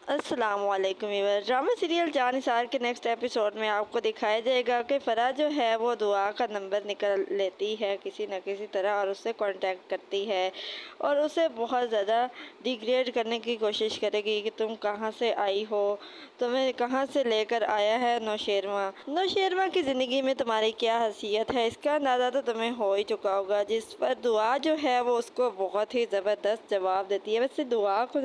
السلام علیکم ویور، drama serial جان نثار کے نیکسٹ ایپیسوڈ میں آپ کو دکھایا جائے گا کہ فرح جو ہے وہ دعا کا نمبر نکل لیتی ہے کسی نہ کسی طرح اور اس سے کانٹیکٹ کرتی ہے اور اسے بہت زیادہ ڈیگریڈ کرنے کی کوشش کرے گی کہ تم کہاں سے آئی ہو، تمہیں کہاں سے لے کر آیا ہے نوشیروان کی زندگی میں تمہاری کیا حیثیت ہے، اس کا اندازہ تو تمہیں ہو ہی چکا ہوگا، جس پر دعا جو ہے وہ اس کو بہت ہی زبردست جواب دیتی ہے۔ ویسے دعا کو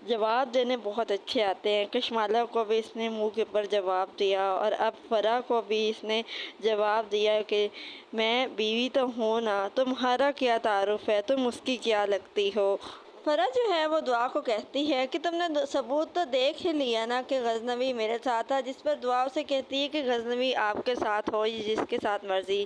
جواب دینے بہت اچھے آتے ہیں، کشمالہ کو بھی اس نے منہ کے اوپر جواب دیا اور اب فرح کو بھی اس نے جواب دیا کہ میں بیوی تو ہوں نا، تمہارا کیا تعارف ہے، تم اس کی کیا لگتی ہو۔ فرح جو ہے وہ دعا کو کہتی ہے کہ تم نے ثبوت تو دیکھ ہی لیا نا کہ غزنوی میرے ساتھ تھا، جس پر دعا اسے کہتی ہے کہ غزنوی آپ کے ساتھ ہو یا جس کے ساتھ مرضی،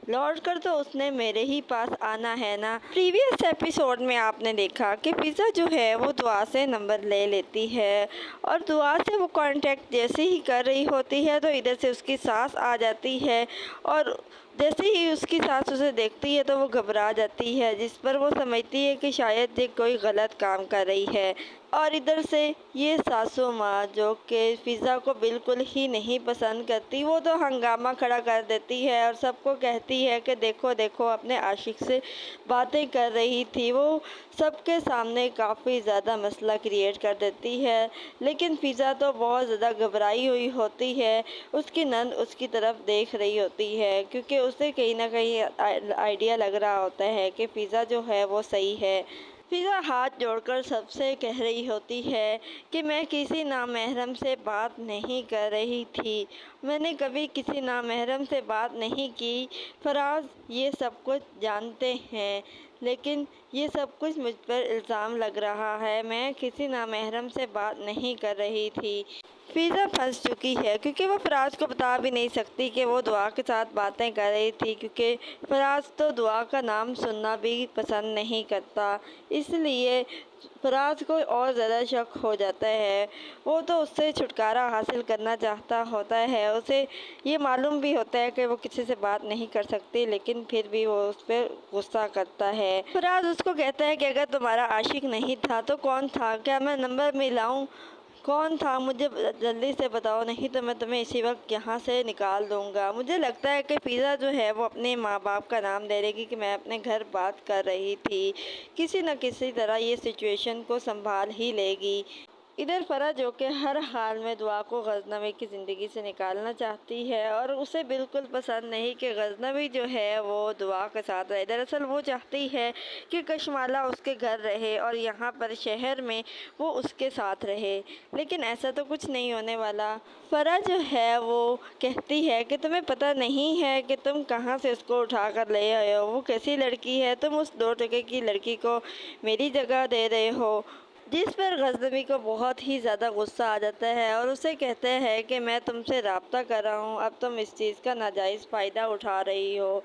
لوٹ کر تو اس نے میرے ہی پاس آنا ہے نا۔ پریویس ایپیسوڈ میں آپ نے دیکھا کہ فضا جو ہے وہ دعا سے نمبر لے لیتی ہے اور دعا سے وہ کانٹیکٹ جیسے ہی کر رہی ہوتی ہے تو ادھر سے اس کی ساس آ جاتی ہے اور جیسے ہی اس کی ساس اسے دیکھتی ہے تو وہ گھبرا جاتی ہے، جس پر وہ سمجھتی ہے کہ شاید یہ کوئی غلط کام کر رہی ہے، اور ادھر سے یہ ساسو ماں جو کہ فضا کو بالکل ہی نہیں پسند کرتی، وہ تو ہنگامہ کھڑا کر دیتی ہے اور سب کو کہتی ہے کہ دیکھو دیکھو اپنے عاشق سے باتیں کر رہی تھی، وہ سب کے سامنے کافی زیادہ مسئلہ کریٹ کر دیتی ہے، لیکن فضا تو بہت زیادہ گھبرائی ہوئی ہوتی ہے، اس کی نند اس کی طرف دیکھ رہی ہوتی ہے کیونکہ اسے کہیں نہ کہیں آئیڈیا لگ رہا ہوتا ہے کہ فضا جو ہے وہ صحیح ہے۔ فضا ہاتھ جوڑ کر سب سے کہہ رہی ہوتی ہے کہ میں کسی نامحرم سے بات نہیں کر رہی تھی، میں نے کبھی کسی نامحرم سے بات نہیں کی، فراز یہ سب کچھ جانتے ہیں لیکن یہ سب کچھ مجھ پر الزام لگ رہا ہے، میں کسی نامحرم سے بات نہیں کر رہی تھی۔ فضا پھنس چکی ہے کیونکہ وہ فراز کو بتا بھی نہیں سکتی کہ وہ دعا کے ساتھ باتیں کر رہی تھی، کیونکہ فراز تو دعا کا نام سننا بھی پسند نہیں کرتا، اس لیے فراز کو اور زیادہ شک ہو جاتا ہے، وہ تو اس سے چھٹکارا حاصل کرنا چاہتا ہوتا ہے، اسے یہ معلوم بھی ہوتا ہے کہ وہ کسی سے بات نہیں کر سکتی لیکن پھر بھی وہ اس پہ غصہ کرتا ہے۔ فراز اس کو کہتا ہے کہ اگر تمہارا عاشق نہیں تھا تو کون تھا، کیا میں نمبر ملاؤں، کون تھا مجھے جلدی سے بتاؤ، نہیں تو میں تمہیں اسی وقت یہاں سے نکال دوں گا۔ مجھے لگتا ہے کہ فضا جو ہے وہ اپنے ماں باپ کا نام لے لے گی کہ میں اپنے گھر بات کر رہی تھی، کسی نہ کسی طرح یہ سچویشن کو سنبھال ہی لے گی۔ ادھر فرح جو کہ ہر حال میں دعا کو غزنوی کی زندگی سے نکالنا چاہتی ہے اور اسے بالکل پسند نہیں کہ غزنوی جو ہے وہ دعا کے ساتھ رہے، دراصل وہ چاہتی ہے کہ کشمالہ اس کے گھر رہے اور یہاں پر شہر میں وہ اس کے ساتھ رہے، لیکن ایسا تو کچھ نہیں ہونے والا۔ فرح جو ہے وہ کہتی ہے کہ تمہیں پتہ نہیں ہے کہ تم کہاں سے اس کو اٹھا کر لے آئے ہو، وہ کیسی لڑکی ہے، تم اس 2 ٹکے کی لڑکی کو میری جگہ دے رہے ہو، جس پر غزنوی کو بہت ہی زیادہ غصہ آ جاتا ہے اور اسے کہتے ہیں کہ میں تم سے رابطہ کر رہا ہوں، اب تم اس چیز کا ناجائز فائدہ اٹھا رہی ہو،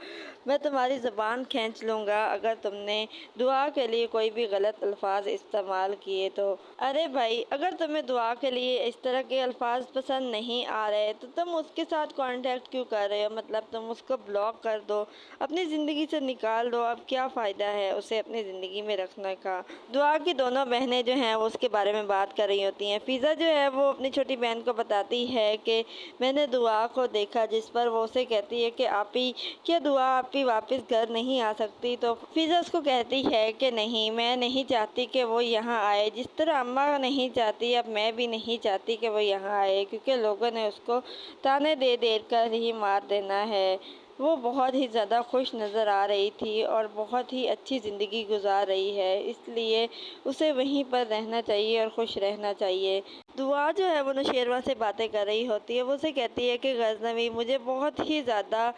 میں تمہاری زبان کھینچ لوں گا اگر تم نے دعا کے لیے کوئی بھی غلط الفاظ استعمال کیے تو۔ ارے بھائی، اگر تمہیں دعا کے لیے اس طرح کے الفاظ پسند نہیں آ رہے تو تم اس کے ساتھ کانٹیکٹ کیوں کر رہے ہو، مطلب تم اس کو بلاک کر دو، اپنی زندگی سے نکال دو، اب کیا فائدہ ہے اسے اپنی زندگی میں رکھنے کا۔ دعا کی دونوں بہنیں جو ہیں وہ اس کے بارے میں بات کر رہی ہوتی ہیں، فضا جو ہے وہ اپنی چھوٹی بہن کو بتاتی ہے کہ میں نے دعا کو دیکھا، جس پر وہ اسے کہتی ہے کہ آپی کیا دعا آپی واپس گھر نہیں آ سکتی، تو فضا اس کو کہتی ہے کہ نہیں، میں نہیں چاہتی کہ وہ یہاں آئے، جس طرح اماں نہیں چاہتی اب میں بھی نہیں چاہتی کہ وہ یہاں آئے، کیونکہ لوگوں نے اس کو تانے دے دے کر ہی مار دینا ہے۔ وہ بہت ہی زیادہ خوش نظر آ رہی تھی اور بہت ہی اچھی زندگی گزار رہی ہے، اس لیے اسے وہیں پر رہنا چاہیے اور خوش رہنا چاہیے۔ دعا جو ہے وہ نوشیروان سے باتیں کر رہی ہوتی ہے، وہ اسے کہتی ہے کہ غزنوی مجھے بہت ہی زیادہ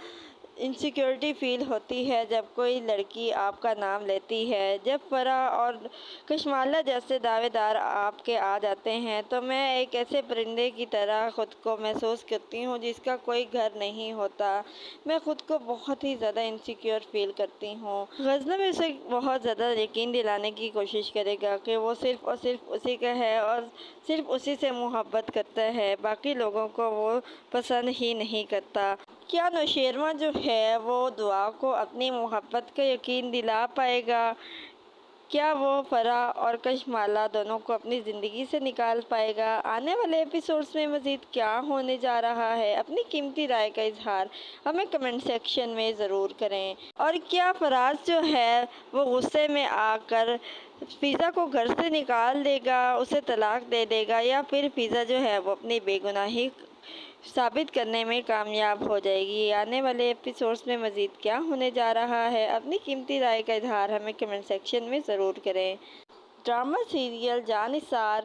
انسیکیورٹی فیل ہوتی ہے جب کوئی لڑکی آپ کا نام لیتی ہے، جب فرح اور کشمالہ جیسے دعوے دار آپ کے آ جاتے ہیں تو میں ایک ایسے پرندے کی طرح خود کو محسوس کرتی ہوں جس کا کوئی گھر نہیں ہوتا، میں خود کو بہت ہی زیادہ انسیکیور فیل کرتی ہوں۔ غزنوی اسے بہت زیادہ یقین دلانے کی کوشش کرے گا کہ وہ صرف اور صرف اسی کا ہے اور صرف اسی سے محبت کرتا ہے، باقی لوگوں کو وہ پسند ہی نہیں کرتا۔ کیا نوشیروان جو ہے وہ دعا کو اپنی محبت کا یقین دلا پائے گا؟ کیا وہ فرح اور کشمالہ دونوں کو اپنی زندگی سے نکال پائے گا؟ آنے والے ایپیسوڈز میں مزید کیا ہونے جا رہا ہے؟ اپنی قیمتی رائے کا اظہار ہمیں کمنٹ سیکشن میں ضرور کریں۔ اور کیا فراز جو ہے وہ غصے میں آ کر فضا کو گھر سے نکال دے گا، اسے طلاق دے دے گا، یا پھر فضا جو ہے وہ اپنی بے گناہی ثابت کرنے میں کامیاب ہو جائے گی؟ آنے والے ایپیسوڈز میں مزید کیا ہونے جا رہا ہے؟ اپنی قیمتی رائے کا اظہار ہمیں کمنٹ سیکشن میں ضرور کریں۔ ڈرامہ سیریل جاں نثار،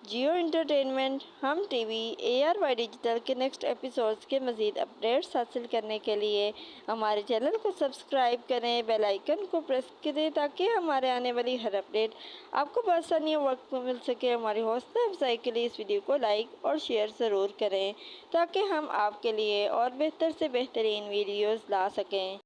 جیو انٹرٹینمنٹ، ہم ٹی وی، ARY ڈیجیٹل کے نیکسٹ ایپیسوڈز کے مزید اپڈیٹس حاصل کرنے کے لیے ہمارے چینل کو سبسکرائب کریں، بیل آئیکن کو پریس کریں تاکہ ہمارے آنے والی ہر اپڈیٹ آپ کو بآسانی وقت پر مل سکے۔ ہماری حوصلہ افزائی کے لیے اس ویڈیو کو لائک اور شیئر ضرور کریں تاکہ ہم آپ کے لیے اور بہتر سے بہترین ویڈیوز لا سکیں۔